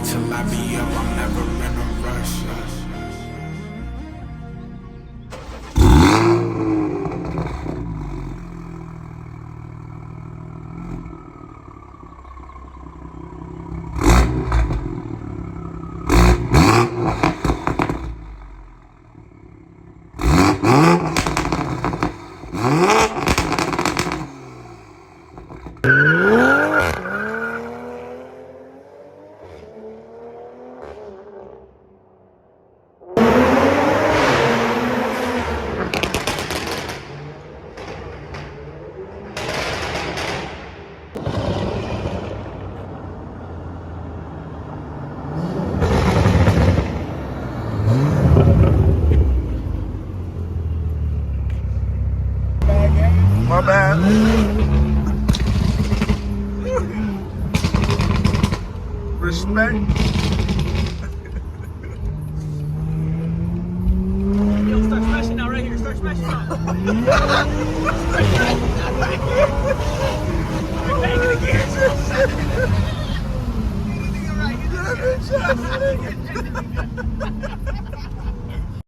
till I be up, I'm never in a rush. My bad. Respect. Yo, start smashing now right here. Start smashing now. We're banging the gears. Right.